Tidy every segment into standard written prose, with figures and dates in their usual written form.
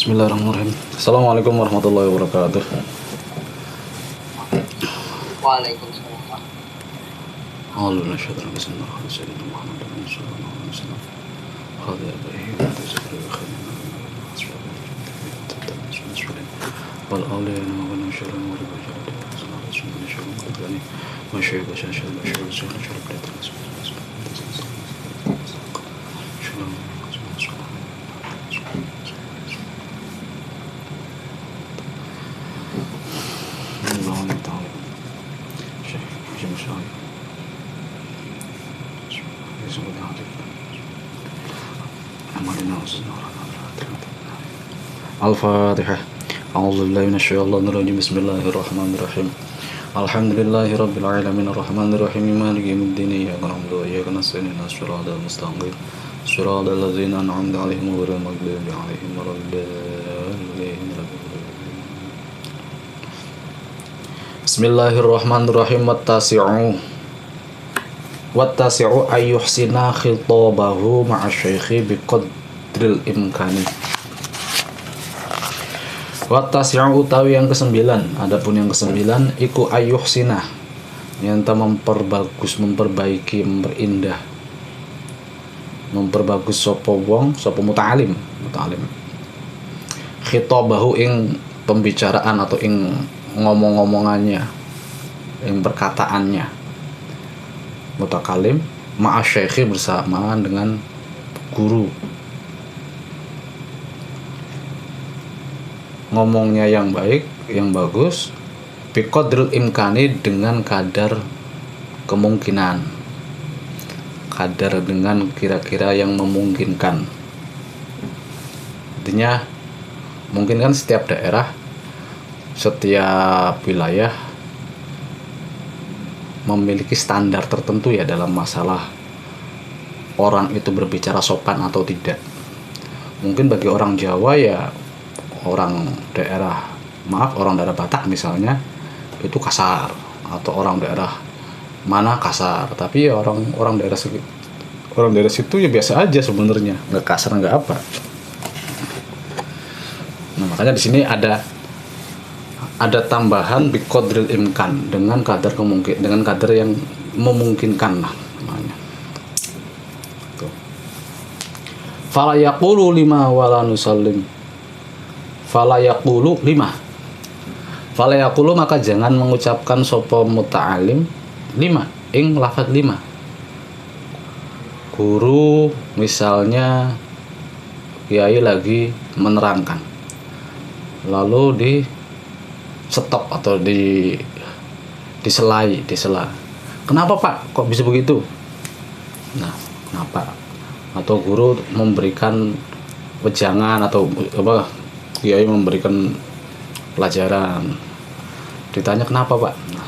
Bismillahirrahmanirrahim. Assalamualaikum warahmatullahi wabarakatuh. Waalaikumsalam. Alhamdulillah syukur bismillah sayyidina Muhammad sallallahu alaihi wasallam. Khadir bihi wa tazkir bi khairin wal awliya wa man syara wa rajul sallallahu alaihi wasallam wa syaiba syashal bashir syarab Al-Fatihah. A'udzubillahi minasyaitonir rajim. Bismillahirrahmanirrahim. Alhamdulillahi rabbil alamin arrahmanir rahim maliki yaumiddin iyyaka na'budu wa iyyaka nasta'in ihdinas siratal mustaqim siratal ladzina an'amta 'alaihim ghairil maghdubi 'alaihim waladdallin. Bismillahirrahmanirrahim. Wattasi'u ayyuhsina khitabahu ma'a syaikhi biqadril imkani. Wattasi'u utawi yang kesembilan, adapun yang kesembilan iku ayyuhsina, yang memperbagus, memperbaiki, memperindah, memperbagus sapa wong, sapa muta'alim khitabahu ing pembicaraan atau ing ngomong-ngomongannya, ing perkataannya, mutakalim ma'a syaikhi bersamaan dengan guru, ngomongnya yang baik, yang bagus, biqadril imkani dengan kadar kemungkinan, kadar dengan kira-kira yang memungkinkan. Artinya mungkin kan setiap daerah, setiap wilayah memiliki standar tertentu ya dalam masalah orang itu berbicara sopan atau tidak. Mungkin bagi orang Jawa ya, orang daerah Batak misalnya itu kasar, atau orang daerah mana kasar, tapi ya orang daerah situ ya biasa aja sebenarnya, nggak kasar nggak apa. Nah makanya di sini ada tambahan biqadril imkan, dengan kadar yang memungkinkan lah namanya. Fala yaqulu lima wala nusallim. Fala yaqulu maka jangan mengucapkan sapa muta'alim lima ing lafaz lima. Guru misalnya kiai lagi menerangkan, lalu di stop atau disela. Kenapa Pak kok bisa begitu? Nah, kenapa? Atau guru memberikan wejangan atau apa, kiai memberikan pelajaran, ditanya kenapa Pak? Nah,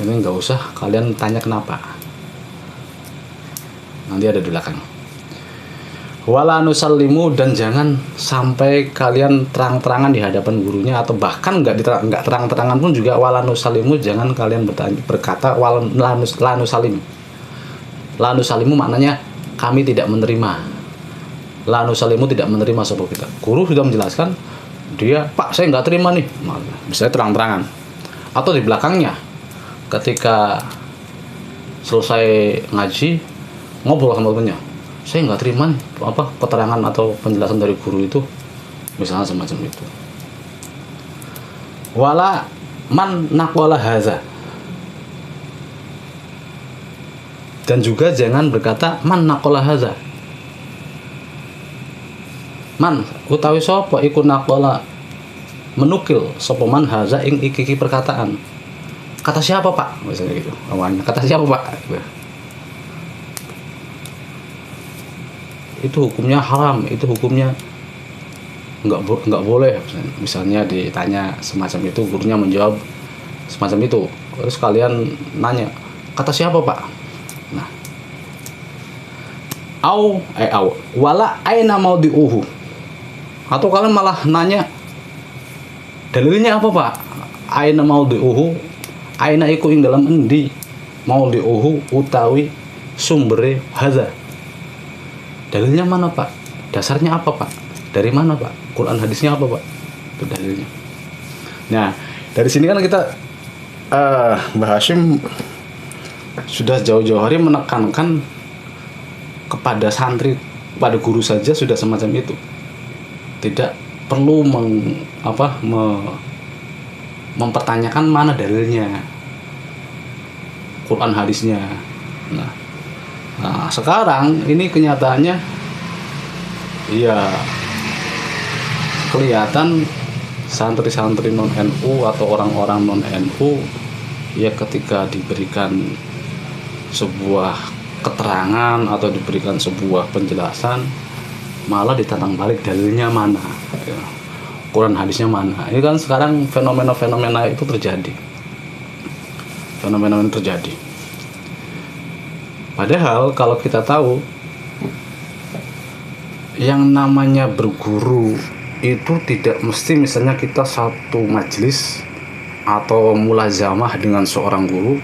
ini nggak usah kalian tanya kenapa, nanti ada di belakang. Wala nusallimu, dan jangan sampai kalian terang-terangan di hadapan gurunya, atau bahkan nggak terang-terangan pun juga wala nusallimu, jangan kalian berkata la nusallim. La nusallimu maknanya kami tidak menerima. La nusallimu tidak menerima sapa kita. Guru sudah menjelaskan, dia Pak saya nggak terima nih, misalnya terang-terangan. Atau di belakangnya ketika selesai ngaji ngobrol sama temannya, saya nggak terima nih keterangan atau penjelasan dari guru itu, misalnya semacam itu. Wala man naqala haza, dan juga jangan berkata man naqala haza. Man utawi sapa iku naqala menukil sapa man haza ing iki perkataan. Kata siapa Pak? Misalnya gitu. Awalnya kata siapa Pak? Itu hukumnya haram, itu hukumnya nggak boleh. Misalnya ditanya semacam itu, gurunya menjawab semacam itu, terus kalian nanya kata siapa Pak? Nah, wala aina maudiuhu, atau kalian malah nanya dalilnya apa Pak? Aina maudiuhu, aina iku ing dalam endi, maudiuhu utawi sumbere hadza. Dalilnya mana Pak? Dasarnya apa Pak? Dari mana Pak? Quran hadisnya apa Pak? Itu dalilnya. Nah, dari sini kan kita Mbah Hashim sudah jauh-jauh hari menekankan kepada santri, pada guru saja sudah semacam itu. Tidak perlu mempertanyakan mana dalilnya, Quran hadisnya. Nah, sekarang ini kenyataannya ya kelihatan santri-santri non-NU atau orang-orang non-NU ya ketika diberikan sebuah keterangan atau diberikan sebuah penjelasan malah ditantang balik dalilnya mana, ya. Quran hadisnya mana. Ini kan sekarang fenomena-fenomena itu terjadi. Fenomena terjadi. Padahal kalau kita tahu yang namanya berguru itu tidak mesti misalnya kita satu majelis atau mulazamah dengan seorang guru,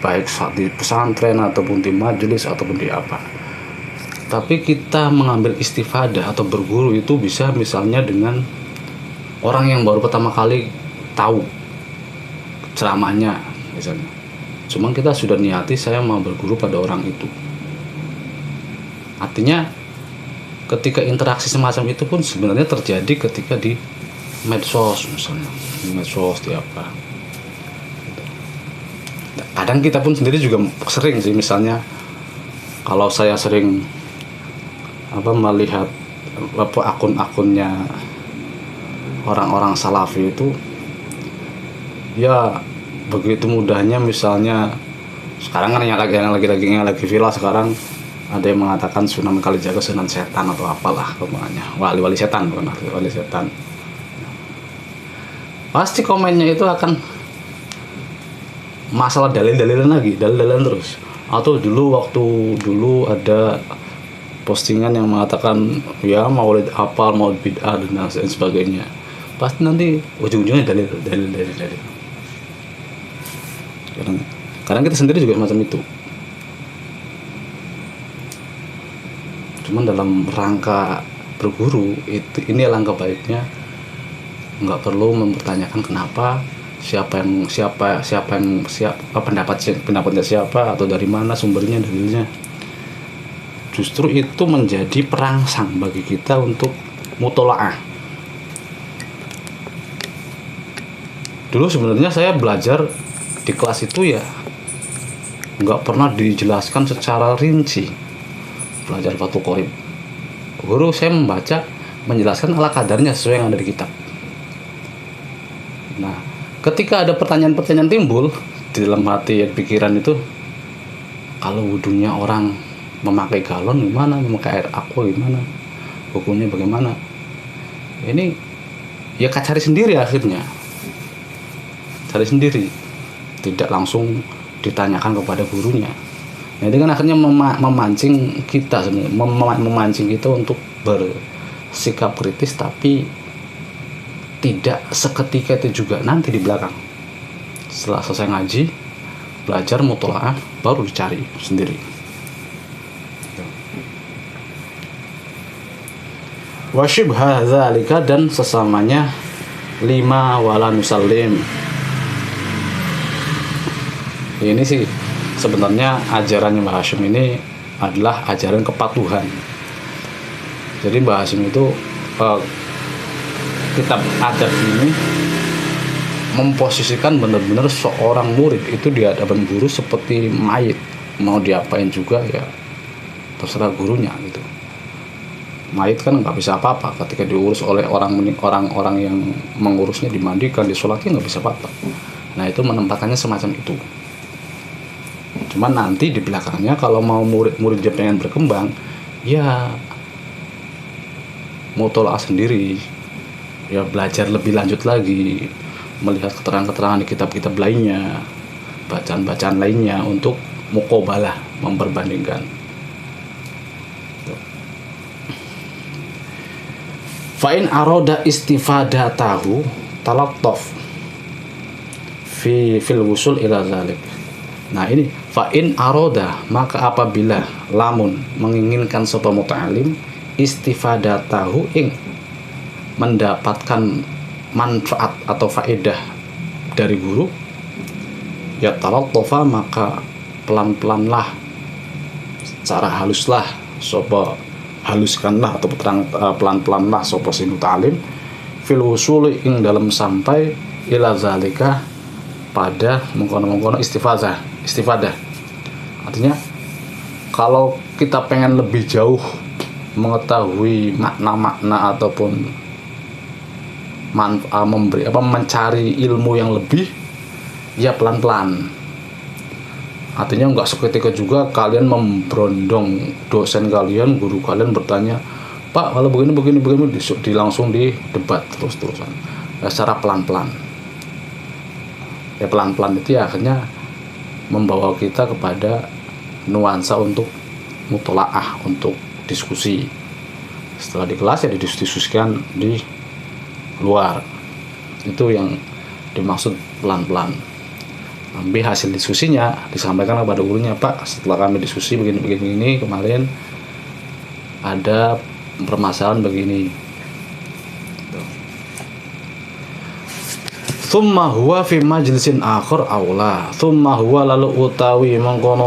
baik saat di pesantren ataupun di majelis ataupun di apa. Tapi kita mengambil istifadah atau berguru itu bisa misalnya dengan orang yang baru pertama kali tahu ceramahnya misalnya. Cuma kita sudah niati saya mau berguru pada orang itu. Artinya ketika interaksi semacam itu pun sebenarnya terjadi ketika di medsos misalnya, di medsos di apa. Kadang kita pun sendiri juga sering sih, misalnya kalau saya sering melihat akun-akunnya orang-orang salafi itu ya begitu mudahnya, misalnya sekarang kan yang lagi viral sekarang ada yang mengatakan Sunan Kalijaga Sunan setan atau apalah pokoknya, wali setan, bukan wali setan. Pasti komennya itu akan masalah dalil-dalilan terus. Atau dulu ada postingan yang mengatakan ya maulid apa, maulid bid'ah dan lain sebagainya. Pasti nanti ujung-ujungnya dalil. Kadang kita sendiri juga macam itu. Cuman dalam rangka berguru ini alangkah baiknya nggak perlu mempertanyakan kenapa, pendapatnya siapa atau dari mana sumbernya, dalilnya. Justru itu menjadi perangsang bagi kita untuk mutolaah. Dulu sebenarnya saya belajar di kelas itu ya nggak pernah dijelaskan secara rinci. Belajar Fathul Qorib, guru saya menjelaskan ala kadarnya sesuai yang ada di kitab. Nah, ketika ada pertanyaan-pertanyaan timbul di dalam hati dan pikiran itu, kalau wudunya orang memakai galon gimana, memakai air aqua gimana, hukumnya bagaimana, ini ya cari sendiri, akhirnya cari sendiri, tidak langsung ditanyakan kepada gurunya. Nah, itu kan akhirnya memancing kita untuk bersikap kritis, tapi tidak seketika itu juga, nanti di belakang setelah selesai ngaji, belajar mutolaah, baru dicari sendiri. Wa syibha dzalika, dan sesamanya 5 wala nusallim. Ini sih sebenarnya ajarannya Mbah Hashim ini adalah ajaran kepatuhan. Jadi Mbah Hashim itu kitab adab ini memposisikan benar-benar seorang murid itu di hadapan guru seperti mayit, mau diapain juga ya terserah gurunya gitu. Mayit kan nggak bisa apa-apa ketika diurus oleh orang yang mengurusnya, dimandikan, disolatin, nggak bisa apa-apa. Nah, itu menempatkannya semacam itu. Cuman nanti di belakangnya kalau mau murid-muridnya pengen berkembang, ya mutolaah sendiri, ya belajar lebih lanjut lagi, melihat keterangan-keterangan di kitab-kitab lainnya, bacaan-bacaan lainnya untuk muqabalah, memperbandingkan. Fa'in aroda istifadatahu talattaf fil wusul ila zalik. Nah, ini fa'in aroda, maka apabila lamun menginginkan sapa muta'alim istifadatahu ing mendapatkan manfaat atau faedah dari guru, ya talattafa maka pelan-pelanlah, secara haluslah haluskanlah atau pelan-pelanlah sapa si muta'alim fil wusuli ing dalam sampai ila zalika pada mengkono-mengkono istifadah. Artinya kalau kita pengen lebih jauh mengetahui makna-makna ataupun mencari ilmu yang lebih, ya pelan-pelan. Artinya nggak seketika juga kalian memberondong dosen kalian, guru kalian bertanya, Pak kalau begini langsung di debat terus-terusan. Ya, secara pelan-pelan. Ya pelan-pelan itu ya akhirnya membawa kita kepada nuansa untuk mutolaah, untuk diskusi. Setelah di kelas ya didiskusikan di luar. Itu yang dimaksud pelan-pelan. Tapi hasil diskusinya disampaikan kepada gurunya, Pak setelah kami diskusi begini kemarin ada permasalahan begini. Tsumma huwa fi majlisin akhar aula. Tsumma huwa lalu utawi mengkono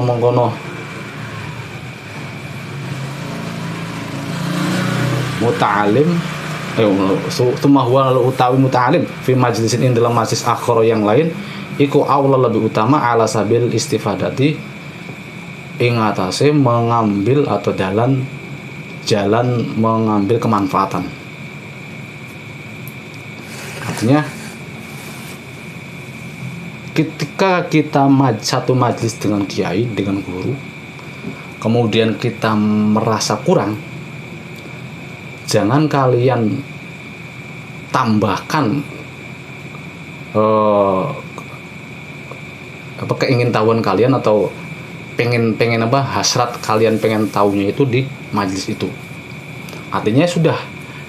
muta'alim tsumma huwa lalu utawi muta'alim fi majlisin ing dalam majlis akhar yang lain iku aula lebih utama ala sabil istifadati ing atase mengambil atau jalan mengambil kemanfaatan. Artinya ketika kita satu majlis dengan kiai, dengan guru, kemudian kita merasa kurang, jangan kalian tambahkan keingintahuan kalian atau pengen hasrat kalian pengen tahunya itu di majlis itu. Artinya sudah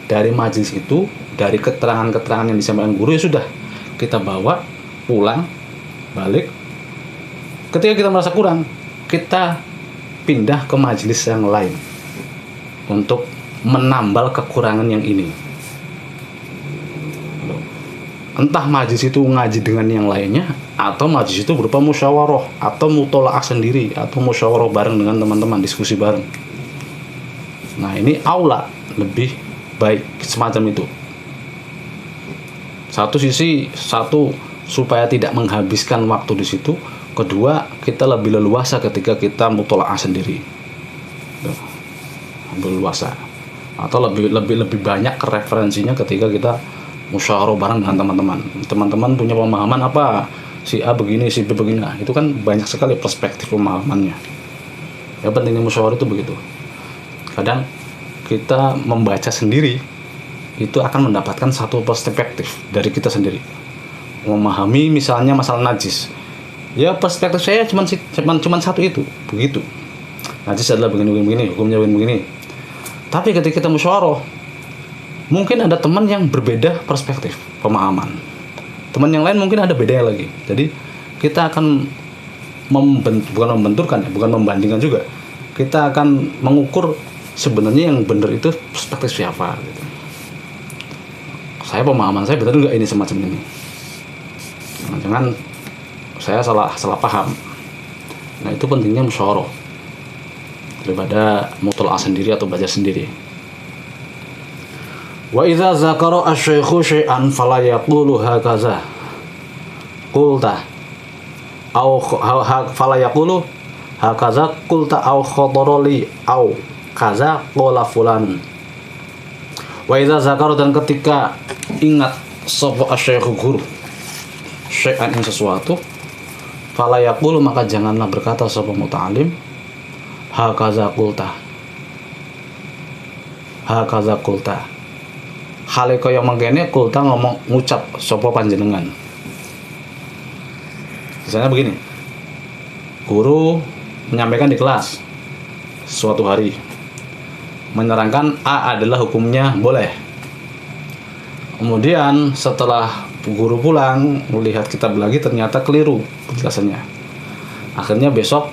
dari majlis itu, dari keterangan-keterangan yang disampaikan guru ya sudah kita bawa pulang balik. Ketika kita merasa kurang, kita pindah ke majelis yang lain untuk menambal kekurangan yang ini. Entah majelis itu ngaji dengan yang lainnya, atau majelis itu berupa musyawarah atau mutolaah sendiri, atau musyawarah bareng dengan teman-teman, diskusi bareng. Nah ini aula lebih baik semacam itu. Satu supaya tidak menghabiskan waktu di situ. Kedua, kita lebih leluasa ketika kita mutolaah sendiri. Lebih leluasa. Atau lebih banyak referensinya ketika kita musyawarah bareng dengan teman-teman. Teman-teman punya pemahaman apa? Si A begini, si B begini. Nah, itu kan banyak sekali perspektif pemahamannya. Ya pentingnya musyawarah itu begitu. Kadang kita membaca sendiri itu akan mendapatkan satu perspektif dari kita sendiri. Memahami misalnya masalah najis, ya perspektif saya cuma satu itu, begitu. Najis adalah begini, hukumnya begini. Tapi ketika kita musyawarah, mungkin ada teman yang berbeda perspektif pemahaman, teman yang lain mungkin ada bedanya lagi. Jadi kita akan bukan membandingkan juga, kita akan mengukur sebenarnya yang benar itu perspektif siapa gitu. Pemahaman saya benar nggak ini semacam ini. Jangan saya salah paham. Nah itu pentingnya musyawarah daripada mutolaah sendiri atau belajar sendiri. Wa idza zakara asy-syaikhu syai'an fala yaqulu hakaza qulta aw fala yaqulu hakaza qulta aw khadarali aw kaza qala fulan. Wa idza zakara dan ketika ingat sapa asy-syaikhu guru syai'an ing sesuatu fala yaqulu maka janganlah berkata sapa muta'alim hakaza qulta hale kaya mangkene qulta ngucap sapa panjenengan. Misalnya begini, guru menyampaikan di kelas suatu hari menerangkan A adalah hukumnya boleh. Kemudian setelah guru pulang melihat kitab lagi ternyata keliru penjelasannya. Akhirnya besok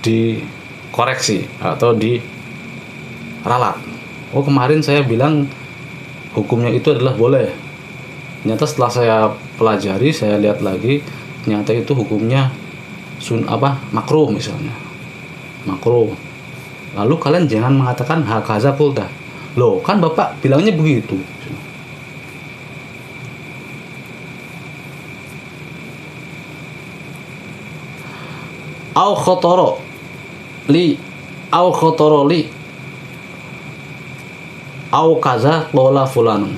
dikoreksi atau ralat. Oh, kemarin saya bilang hukumnya itu adalah boleh. Ternyata setelah saya pelajari, saya lihat lagi, ternyata itu hukumnya makruh misalnya. Makruh. Lalu kalian jangan mengatakan hakaza qulta. Loh, kan Bapak bilangnya begitu. Au khotoro li au kaza qala fulanun.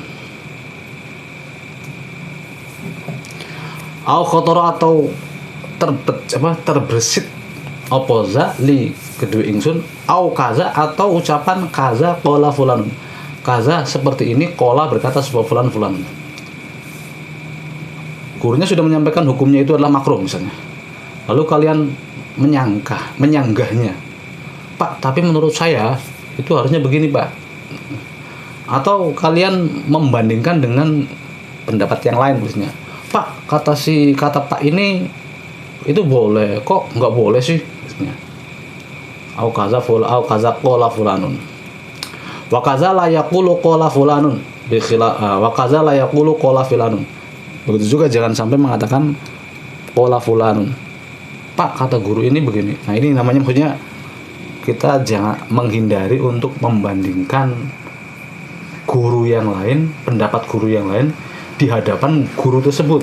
Au khotoro atau terbersit opoza li kedua ingsun au kaza atau ucapan kaza qala fulanun. Kaza seperti ini, qala berkata sebuah fulan. Gurunya sudah menyampaikan hukumnya itu adalah makruh misalnya. Lalu kalian menyanggahnya. Pak, tapi menurut saya itu harusnya begini, Pak. Atau kalian membandingkan dengan pendapat yang lain misalnya. Pak, kata Pak ini itu boleh, kok nggak boleh sih misalnya. Au kaza qala fulanun. Wa kaza la yaqulu qala fulanun wa kaza la yaqulu qala fulanun. Begitu juga jangan sampai mengatakan qala fulanun. Pak, kata guru ini begini. Nah, ini namanya maksudnya kita jangan menghindari untuk membandingkan guru yang lain, pendapat guru yang lain di hadapan guru tersebut.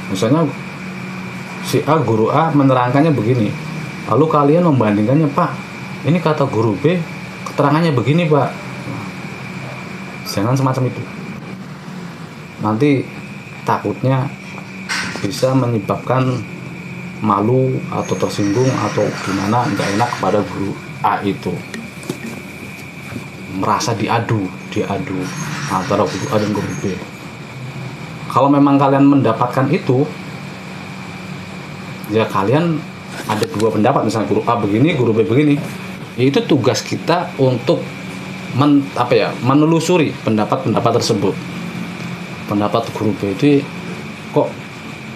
Misalnya si A, guru A menerangkannya begini. Lalu kalian membandingkannya, Pak, ini kata guru B, keterangannya begini, Pak. Jangan semacam itu. Nanti takutnya bisa menyebabkan malu atau tersinggung atau gimana, nggak enak kepada guru A itu, merasa diadu antara guru A dan guru B. Kalau memang kalian mendapatkan itu, ya kalian ada dua pendapat, misalnya guru A begini, guru B begini, itu tugas kita untuk menelusuri pendapat tersebut. Pendapat guru B itu kok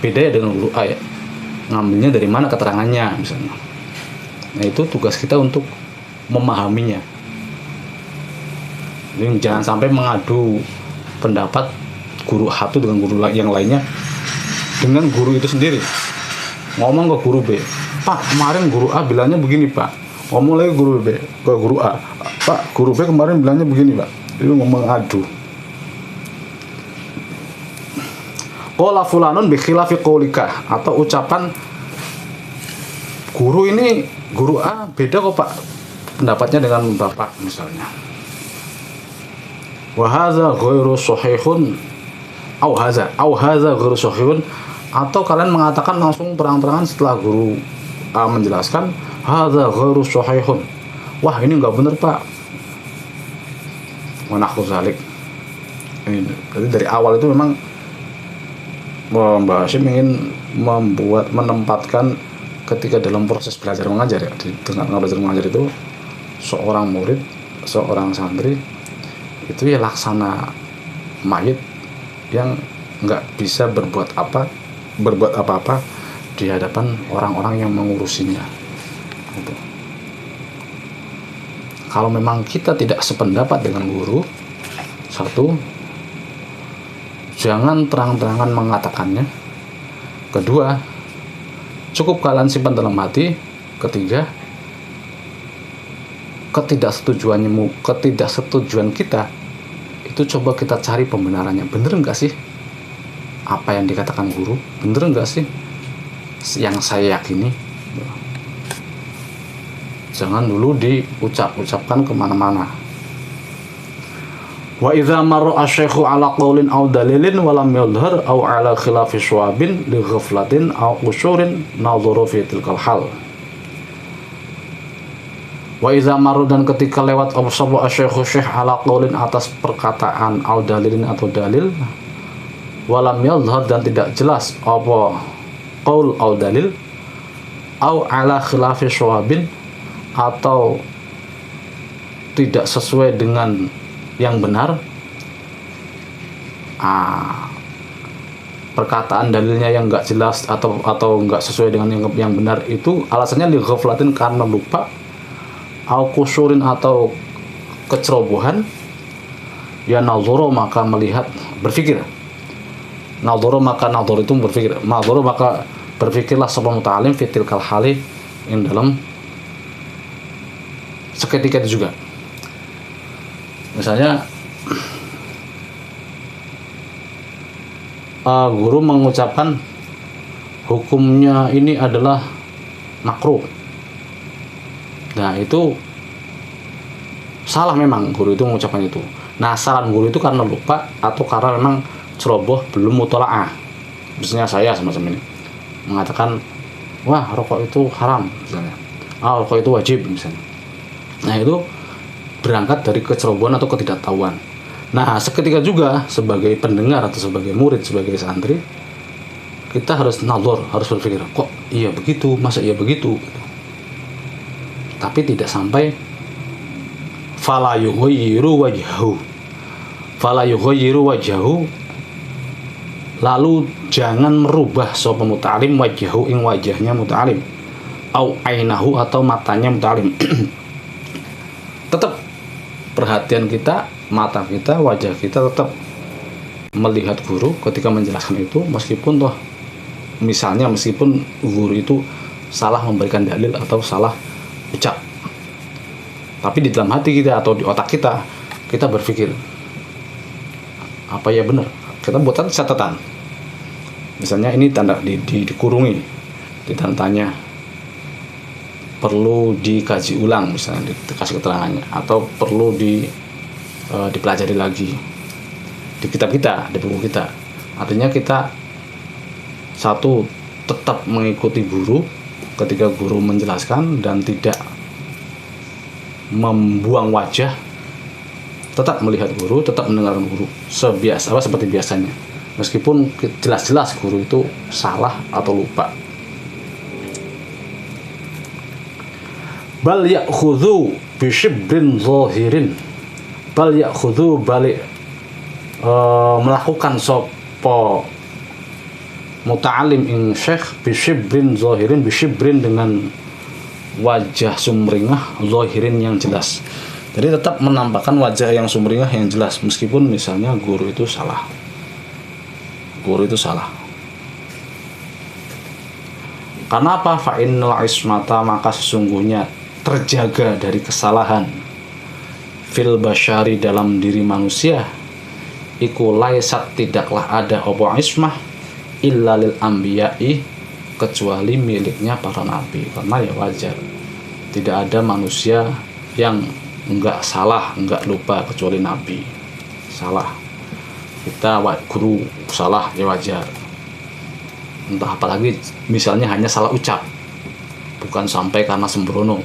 beda ya dengan guru A ya, ngambilnya dari mana keterangannya misalnya. Nah, itu tugas kita untuk memahaminya. Jadi jangan sampai mengadu pendapat guru satu dengan guru yang lainnya dengan guru itu sendiri. Ngomong ke guru B, Pak, kemarin guru A bilangnya begini, Pak. Ngomong lagi guru B ke guru A, Pak, guru B kemarin bilangnya begini, Pak. Itu ngomong adu. Qala fulanun bi khilafi qaulika, atau ucapan guru A beda kok, Pak, pendapatnya dengan Bapak misalnya. Wa hadza ghairu sahihun au hadza ghairu sahihun, atau kalian mengatakan langsung terang-terangan setelah guru A menjelaskan, hadza ghairu sahihun. Wah, ini enggak benar, Pak. Wa nahwu zalik. Jadi dari awal itu memang Mbak Hashim ingin menempatkan ketika dalam proses belajar mengajar ya, di tengah belajar mengajar itu seorang murid, seorang santri itu ya laksana mayit yang nggak bisa berbuat apa-apa di hadapan orang-orang yang mengurusinya. Gitu. Kalau memang kita tidak sependapat dengan guru, satu, jangan terang-terangan mengatakannya. Kedua, cukup kalian simpan dalam hati. Ketiga, ketidaksetujuan kita itu coba kita cari pembenarannya. Bener nggak sih apa yang dikatakan guru? Bener nggak sih yang saya yakini? Jangan dulu diucapkan kemana-mana. Wa idza marra asy-syaikhu ala qaulin aw dalilin wa lam yadhhar aw ala khilafi syawabin li ghaflatin aw qusyurin nadhuru fi tilkal hal. Wa idza marra, dan ketika lewat sapa asy-syaikhu syekh ala qaulin atas perkataan aw dalilin atau dalil, wa lam yadhhar, dan tidak jelas apa qaul aw dalil, aw ala khilafi syawabin, atau tidak sesuai dengan yang benar, perkataan dalilnya yang nggak jelas atau nggak sesuai dengan yang benar, itu alasannya li ghaflatin, karena lupa, au kusurin atau kecerobohan, ya nazoro maka melihat, berpikir. Nazoro maka nazoro itu berpikir. Nazoro maka berpikirlah sapa muta'alim fitil kal hali yang dalam seketika itu juga. Misalnya guru mengucapkan hukumnya ini adalah makruh. Nah itu salah, memang guru itu mengucapkan itu. Nah saran guru itu karena lupa atau karena memang ceroboh, belum mutola'ah. Misalnya saya semacam ini mengatakan, wah rokok itu haram misalnya, rokok itu wajib misalnya. Nah itu berangkat dari kecerobohan atau ketidaktahuan. Nah seketika juga sebagai pendengar atau sebagai murid, sebagai santri, kita harus nazar, harus berpikir, kok iya begitu, masa iya begitu gitu. Tapi tidak sampai fala yughayyiru wajhahu, lalu jangan merubah sapa muta'alim wajhahu ing wajahnya muta'alim, au ainahu atau matanya muta'alim. Tetap perhatian kita, mata kita, wajah kita tetap melihat guru ketika menjelaskan itu, meskipun meskipun guru itu salah memberikan dalil atau salah ucap. Tapi di dalam hati kita atau di otak kita, kita berpikir, apa ya benar? Kita buat catatan. Misalnya ini tanda dikurungi, ditandanya perlu dikaji ulang, misalnya dikasih keterangannya, atau perlu dipelajari lagi di kitab kita, di buku kita. Artinya kita satu, tetap mengikuti guru ketika guru menjelaskan dan tidak membuang wajah, tetap melihat guru, tetap mendengarkan guru seperti biasanya, meskipun jelas-jelas guru itu salah atau lupa. Bal ya'khudhu bishibrin zahirin, bal ya'khudhu balik melakukan sopo muta'alim ing syekh bishibrin zahirin, bishibrin dengan wajah sumringah, zahirin yang jelas. Jadi tetap menampakkan wajah yang sumringah yang jelas, meskipun misalnya guru itu salah. Karena apa? Fa innal ismata, maka sesungguhnya terjaga dari kesalahan fil basyari, dalam diri manusia, iku laisat, tidaklah ada opo ismah illa lil anbiya'i, kecuali miliknya para nabi. Karena ya wajar, tidak ada manusia yang enggak salah, enggak lupa kecuali nabi. Salah, kita guru salah ya wajar. Entah apalagi misalnya hanya salah ucap, bukan sampai karena sembrono.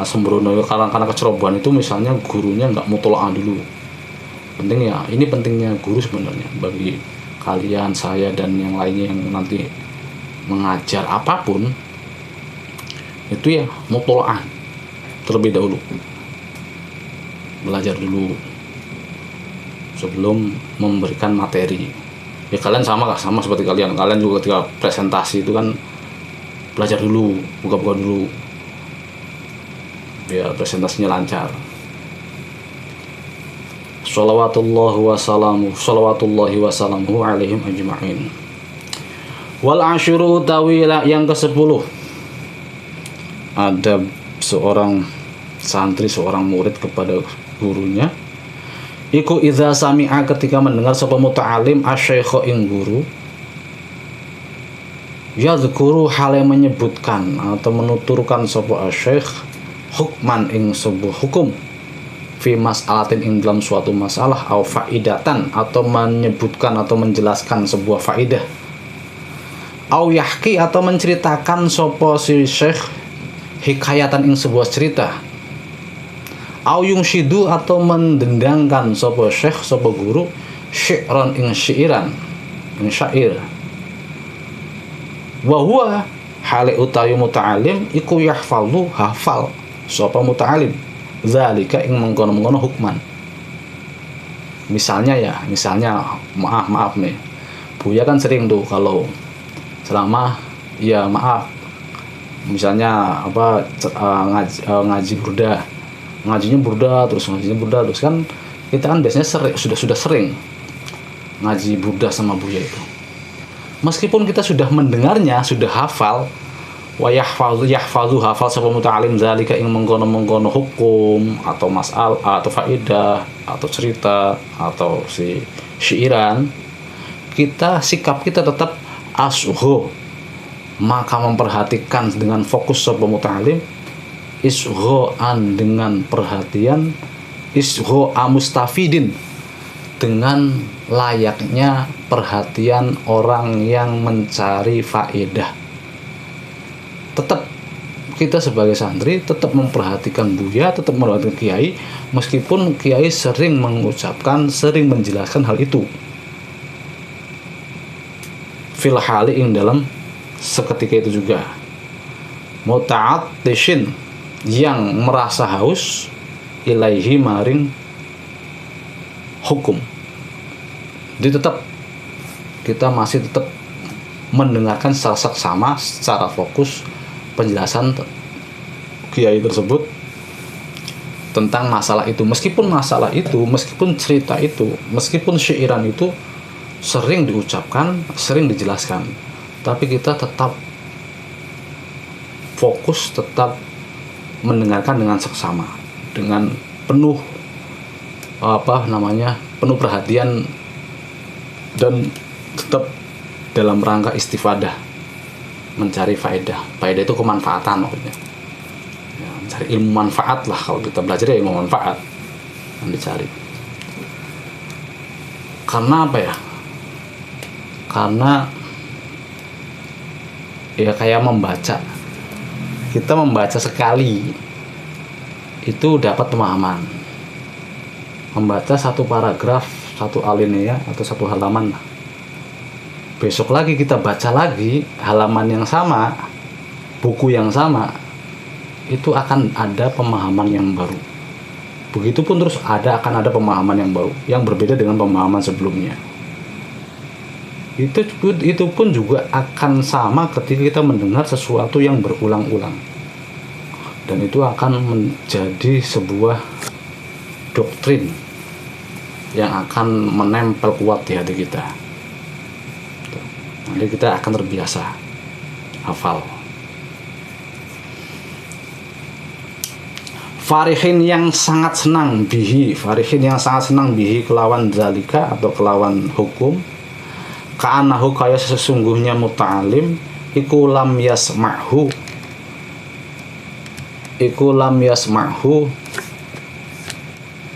Sembrono karena kecerobohan itu, misalnya gurunya enggak mutola'ah dulu. Penting ya, ini pentingnya guru sebenarnya bagi kalian, saya dan yang lainnya yang nanti mengajar apapun, itu ya mutola'ah terlebih dahulu, belajar dulu sebelum memberikan materi. Ya kalian sama seperti kalian juga ketika presentasi itu kan belajar dulu, buka-buka dulu biar presentasinya lancar. Shalawatullahi wasalamuhu alaihim ajma'in. Wal asyuru tawila, yang ke-10, ada seorang santri, seorang murid kepada gurunya, iku idza sami'a, ketika mendengar sapa muta'alim asy-syaikh ing guru, yadhkuru, hale menyebutkan atau menuturkan sapa asy-syaikh hukman ing sebuah hukum, fi mas'alatin ing dalam suatu masalah, au faidatan, atau menyebutkan atau menjelaskan sebuah faidah, au yahki, atau menceritakan sapa si syekh hikayatan ing sebuah cerita, au yungshidu, atau mendendangkan sapa syekh, sapa guru, syi'ran ing syi'iran, ing syair, wa huwa hale utawi muta'alim iku yahfalu, hafal sapa muta'alim zalika ing mengkono-mengkono hukman. Misalnya maaf nih, Buya kan sering tuh kalau selama ya maaf Misalnya apa ngaji burda, ngajinya burda terus kan kita kan biasanya sudah sering ngaji burda sama buya itu. Meskipun kita sudah mendengarnya, sudah hafal, wa yahfazu hafal sapa muta'alim zalika ing mengkono-mengkono hukum atau masalah atau faedah atau cerita atau si syairan, sikap kita tetap asho, maka memperhatikan dengan fokus sapa muta'alim, isgho'an dengan perhatian, isgho'a mustafidin dengan layaknya perhatian orang yang mencari faedah. Tetap kita sebagai santri tetap memperhatikan buya, tetap memperhatikan kiai, meskipun kiai sering mengucapkan, sering menjelaskan hal itu fil hali ing dalam seketika itu juga. Muta'attishin yang merasa haus ilaihi maring hukum. Jadi kita masih tetap mendengarkan secara seksama, secara fokus penjelasan kiai tersebut tentang masalah itu. Meskipun cerita itu, meskipun syairan itu sering diucapkan, sering dijelaskan, tapi kita tetap fokus, tetap mendengarkan dengan seksama, dengan penuh penuh perhatian, dan tetap dalam rangka istifadah, mencari faedah itu kemanfaatan maksudnya ya, mencari ilmu manfaat lah. Kalau kita belajar ya ilmu manfaat yang dicari. Karena apa ya, karena ya kayak kita membaca sekali itu dapat pemahaman. Membaca satu paragraf, satu alinea atau satu halaman, besok lagi kita baca lagi halaman yang sama, buku yang sama, itu akan ada pemahaman yang baru. Begitupun terus akan ada pemahaman yang baru yang berbeda dengan pemahaman sebelumnya. Itu pun juga akan sama ketika kita mendengar sesuatu yang berulang-ulang, dan itu akan menjadi sebuah doktrin yang akan menempel kuat di hati kita. Nanti kita akan terbiasa hafal. Farihin yang sangat senang bihi kelawan zalika atau kelawan hukum, ka'anahu kaya sesungguhnya muta'alim iku lam yasma'hu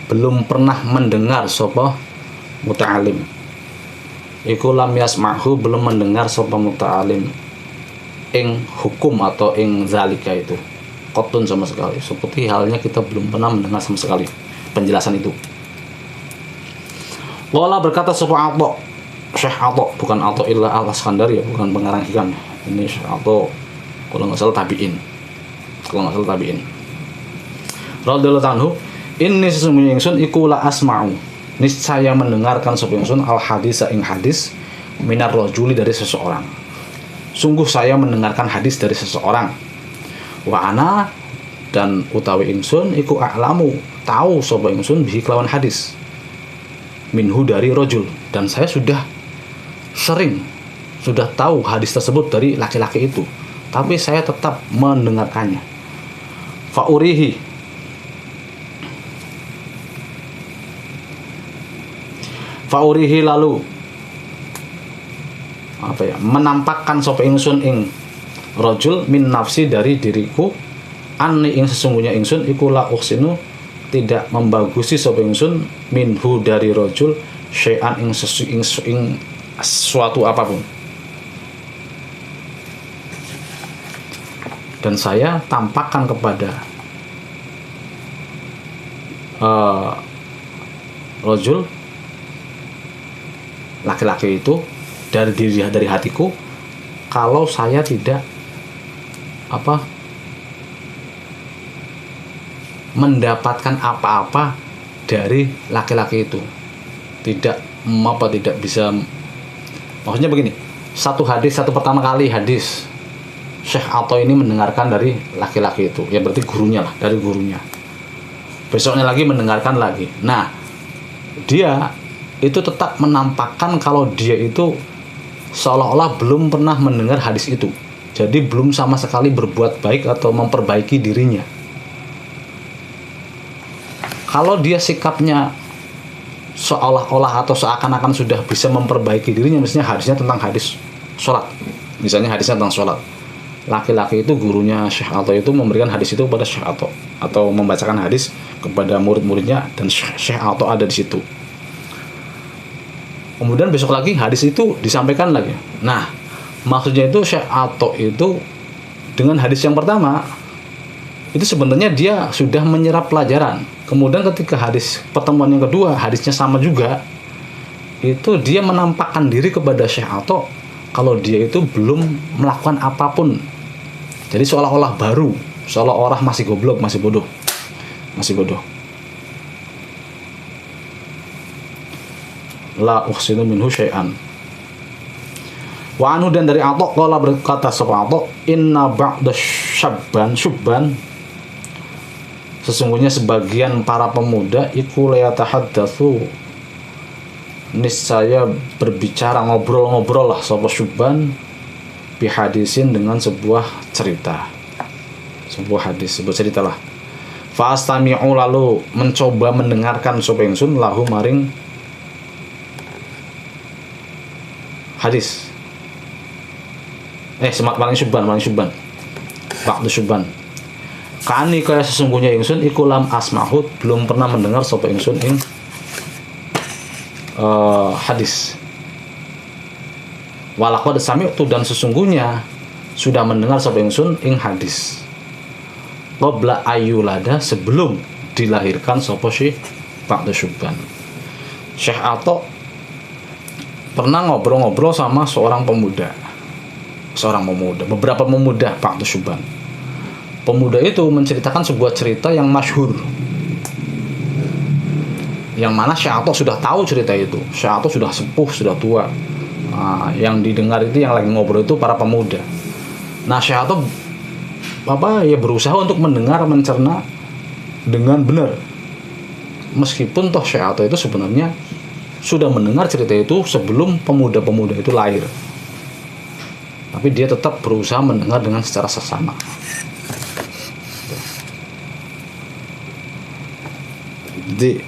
belum pernah mendengar sapa muta'alim. Iku lam yasma'hu belum mendengar sapa muta'alim ing hukum atau ing zalika itu qotun sama sekali. Seperti halnya kita belum pernah mendengar sama sekali penjelasan itu. Wala berkata sapa Atha, Syekh Atha, bukan Atha illa al-Iskandari ya, bukan pengarang hikam. Ini Syekh Atha kalau nggak salah tabi'in. Radhiyallahu anhu, ini sesungguhnya ingsun iku la asma'u, niscaya mendengarkan sapa ingsun al hadis ing hadis minar rajuli dari seseorang. Sungguh saya mendengarkan hadis dari seseorang. Wa ana dan utawi ingsun iku a'lamu, tahu sapa ingsun bihi kelawan hadis minhu dari rajul, dan saya sudah tahu hadis tersebut dari laki-laki itu, tapi saya tetap mendengarkannya. Faurihi lalu menampakkan sapa ingsun ing rajul min nafsi dari diriku, anni ing sesungguhnya ingsun iku la uksinu tidak membagusi sapa ingsun minhu dari rajul syai'an ing suatu apapun. Dan saya tampakkan kepada rajul laki-laki itu dari hatiku, kalau saya tidak mendapatkan apa-apa dari laki-laki itu, tidak bisa, maksudnya begini, satu pertama kali hadis Syekh Ato ini mendengarkan dari laki-laki itu, ya berarti gurunya lah, dari gurunya. Besoknya lagi mendengarkan lagi. Nah, dia itu tetap menampakkan kalau dia itu seolah-olah belum pernah mendengar hadis itu. Jadi belum sama sekali berbuat baik atau memperbaiki dirinya. Kalau dia sikapnya seolah-olah atau seakan-akan sudah bisa memperbaiki dirinya, misalnya hadisnya tentang hadis sholat, misalnya hadisnya tentang sholat, laki-laki itu gurunya Syekh Ato itu memberikan hadis itu kepada Syekh Ato atau membacakan hadis kepada murid-muridnya dan Syekh Ato ada di situ. Kemudian besok lagi hadis itu disampaikan lagi. Nah, maksudnya itu Syekh Ato itu dengan hadis yang pertama itu sebenarnya dia sudah menyerap pelajaran. Kemudian ketika hadis pertemuan yang kedua hadisnya sama juga, itu dia menampakkan diri kepada Syekh Ato kalau dia itu belum melakukan apapun. Jadi seolah-olah baru, seolah-olah masih goblok, masih bodoh. La uhsinu minhu syai'an. Wa anhu, dan dari Ato qala berkata sapa Ato, inna ba'da syubban sesungguhnya sebagian para pemuda iku layatahaddatsu, niscaya berbicara, ngobrol-ngobrol lah sapa syubban bihadisin, dengan sebuah cerita, sebuah hadis, sebuah cerita lah. Fa astami'u, lalu mencoba mendengarkan sapa ingsun lahu maring hadis. Maring syubban ba'da syubban. Kani kaya sesungguhnya ingsun iku lam asma'hu, belum pernah mendengar sapa ingsun ing hadis. Walaqad sami'tu, dan sesungguhnya sudah mendengar sapa ingsun ing hadis. Qabla ayyulada, sebelum dilahirkan sapa Syekh ba'da syubban. Syekh Ato pernah ngobrol-ngobrol sama beberapa pemuda ba'da syubban. Pemuda itu menceritakan sebuah cerita yang masyhur, yang mana Syekh Ato sudah tahu cerita itu. Syekh Ato sudah sepuh, sudah tua. Yang didengar itu, yang lagi ngobrol itu para pemuda. Nah, Syekh Ato berusaha untuk mendengar, mencerna dengan benar. Meskipun toh Syekh Ato itu sebenarnya sudah mendengar cerita itu sebelum pemuda-pemuda itu lahir, tapi dia tetap berusaha mendengar dengan secara seksama. Jadi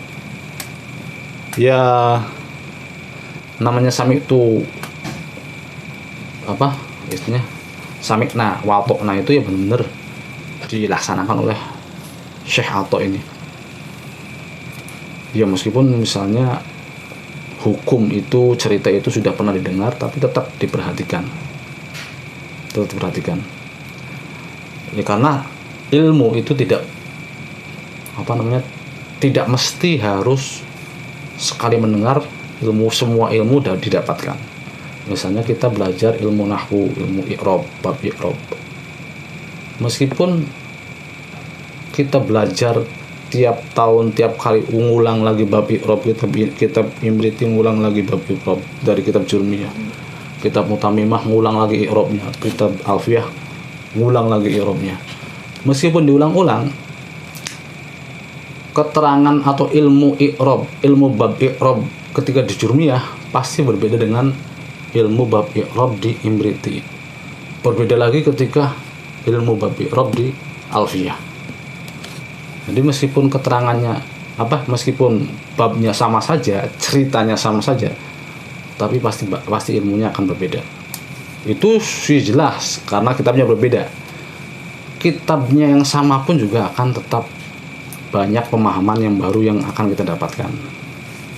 ya namanya sami itu istilahnya samikna watokna itu ya benar-benar dilaksanakan oleh Syekh Ato ini. Ya meskipun misalnya hukum itu, cerita itu sudah pernah didengar, tapi tetap diperhatikan. Ya karena ilmu itu tidak tidak mesti harus sekali mendengar semua ilmu didapatkan. Misalnya kita belajar ilmu nahwu, ilmu i'rab, bab i'rab. Meskipun kita belajar tiap tahun, tiap kali ngulang lagi bab i'rab, kitab Imriti ngulang lagi bab i'rab dari kitab Jurmiyah, kitab Mutamimah ngulang lagi i'rabnya, kitab Alfiyah ngulang lagi i'rabnya. Meskipun diulang-ulang, keterangan atau ilmu i'rab, ilmu bab i'rab ketika di Jurmiyah pasti berbeda dengan ilmu bab i'rab di Imriti. Berbeda lagi ketika ilmu bab i'rab di Alfiyah. Jadi meskipun keterangannya meskipun babnya sama saja, ceritanya sama saja, tapi pasti ilmunya akan berbeda. Itu sih jelas karena kitabnya berbeda. Kitabnya yang sama pun juga akan tetap banyak pemahaman yang baru yang akan kita dapatkan,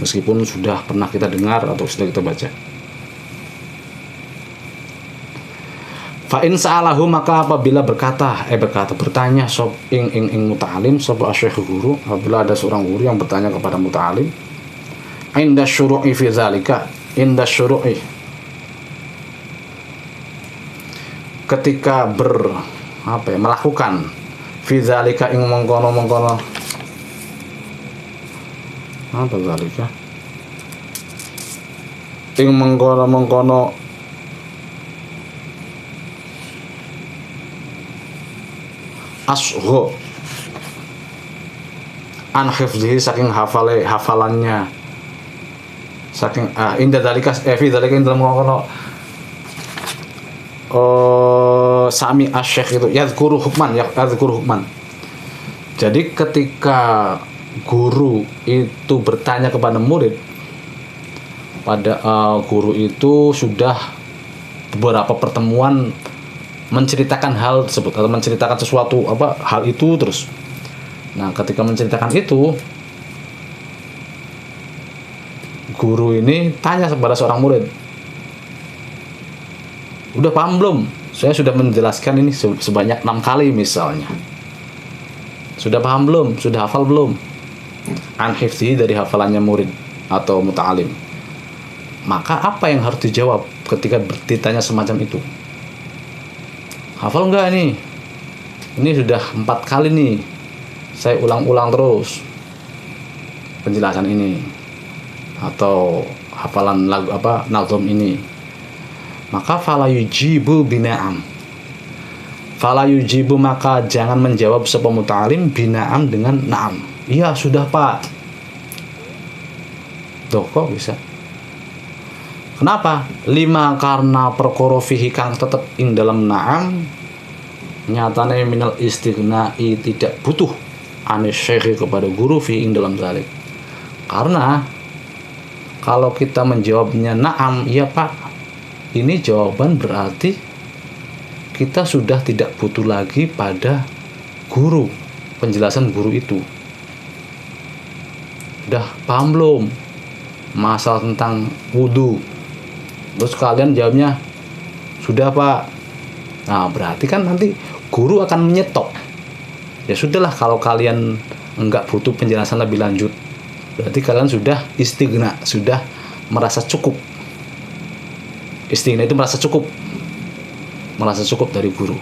meskipun sudah pernah kita dengar atau sudah kita baca. Fa in sa'alahu, maka apabila bertanya sop ing muta'alim, sop asyikh guru, apabila ada seorang guru yang bertanya kepada muta'alim, inda syuru'i fi zalika, ketika melakukan fi zalika ing mengkono apa zalika ing mengkono asgho an hifdzihi, saking hafalannya, saking inda dalika fi dalika dalam kono sami asyikh itu yadhkuru hukman. Jadi ketika guru itu bertanya kepada murid, pada guru itu sudah beberapa pertemuan menceritakan hal tersebut atau menceritakan sesuatu hal itu terus. Nah, ketika menceritakan itu, guru ini tanya kepada seorang murid, udah paham belum? Saya sudah menjelaskan ini sebanyak 6 kali misalnya. Sudah paham belum? Sudah hafal belum? An hifdzi, dari hafalannya murid atau muta'alim. Maka apa yang harus dijawab ketika ditanya semacam itu? Hafal enggak nih? Ini sudah 4 kali nih saya ulang-ulang terus penjelasan ini atau hafalan lagu nazm ini. Maka fala yujibu bina'am. Fala yujibu, maka jangan menjawab sapa muta'alim bina'am dengan na'am. Iya sudah Pak. Loh kok bisa? Kenapa? 5, karena perkara fihi kang tetep ing dalam na'am nyatane minal istighna'i, tidak butuh anis syekhi, kepada guru fi ing dalam zalik. Karena kalau kita menjawabnya na'am, iya Pak, ini jawaban berarti kita sudah tidak butuh lagi pada guru, penjelasan guru itu. Udah paham belum masalah tentang wudu? Terus kalian jawabnya sudah Pak. Nah, berarti kan nanti guru akan menyetop. Ya sudahlah, kalau kalian enggak butuh penjelasan lebih lanjut, berarti kalian sudah istighna, sudah merasa cukup. Istighna itu merasa cukup dari guru.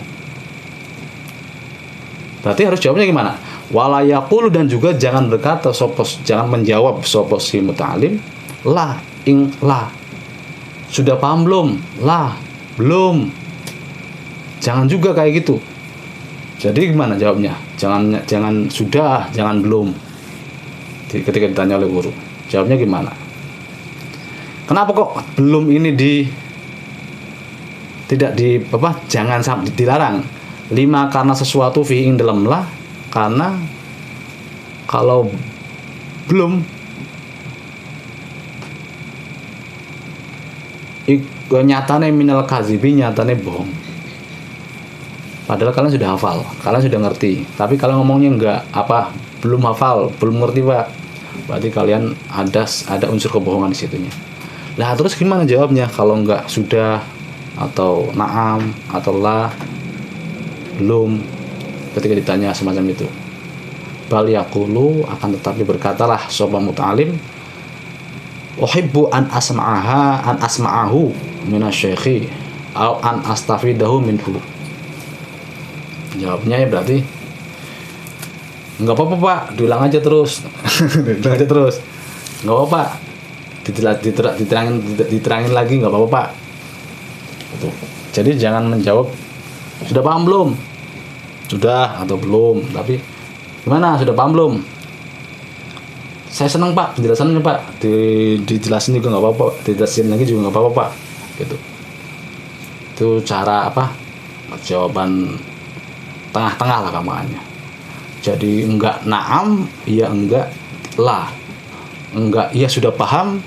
Berarti harus jawabnya gimana? Wala yaqulu, dan juga jangan berkata jangan menjawab sapa si muta'alim la ing la. Sudah paham belum? La belum. Jangan juga kayak gitu. Jadi gimana jawabnya? Jangan sudah, jangan belum. Ketika ditanya oleh guru, jawabnya gimana? Kenapa kok belum ini jangan sampai dilarang? 5, karena sesuatu fi ing dalam lah, karena kalau belum nyatane minal kazibi, nyatane bohong. Padahal kalian sudah hafal, kalian sudah ngerti, tapi kalau ngomongnya belum hafal, belum ngerti Pak, berarti kalian ada unsur kebohongan di situnya. Lah terus gimana jawabnya kalau enggak sudah atau na'am atau la belum ketika ditanya semacam itu? Bal yaqulu, akan tetapi berkatalah sapa muta'alim, uhibbu an asma'ahu minasy-syaikhi au an astafidahu minhu. Jawabnya ya berarti nggak apa-apa Pak, diulang aja terus. Nggak apa-apa, diterangin lagi, nggak apa-apa Pak. Gitu. Jadi jangan menjawab sudah paham belum, sudah atau belum, tapi gimana, sudah paham belum? Saya senang Pak penjelasannya Pak, dijelasin juga nggak apa-apa, dijelasin lagi juga nggak apa-apa Pak. Gitu. Itu cara jawaban tengah-tengah lah kamuannya. Jadi enggak na'am, iya enggak lah. Enggak iya sudah paham,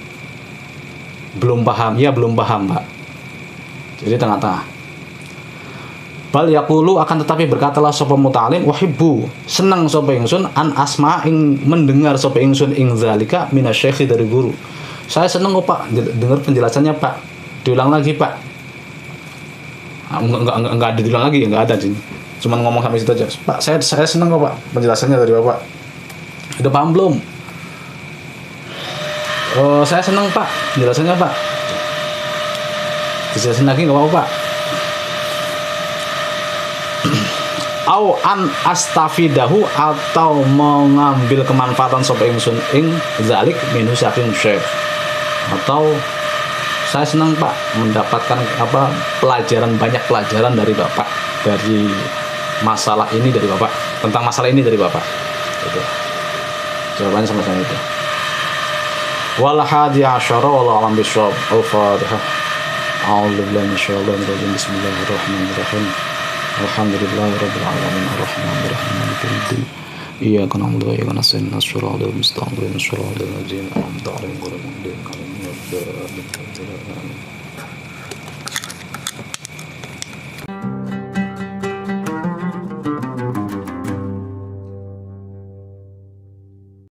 belum paham, iya belum paham Pak. Jadi tengah-tengah. Bal yaqulu, akan tetapi berkatalah sapa muta'alim, uhibbu, senang sapa ingsun an asma ing mendengar sapa ingsun ing zalika minasy-syaikhi, dari guru. Saya senang kok Pak dengar penjelasannya Pak. Diulang lagi Pak. Enggak ada diulang lagi, enggak ada sini. Cuman ngomong sampai situ aja. Pak, saya senang kok Pak penjelasannya dari Bapak. Udah paham belum? Oh, saya senang Pak penjelasannya Pak. Dijelasin lagi nggak apa-apa Pak. Au an astafidahu, atau mengambil kemanfaatan sapa ingsun ing zalik minhu saking syekh. Atau saya senang Pak mendapatkan banyak pelajaran dari Bapak, dari masalah ini dari Bapak, tentang masalah ini dari Bapak. Itu. Jawabannya sama-sama itu. Wal hadi asyara wallahu a'lam bishawab. Al-Fatihah. A'udzu billahi minasyaitonir rajim. Bismillahirrahmanirrahim. Alhamdulillahirabbil alamin arrahmanir rahim maliki yaumiddin. Iyyaka na'budu wa iyyaka nasta'in ihdinas siratal mustaqim siratal ladzina an'amta 'alaihim ghairil maghdubi 'alaihim waladdallin.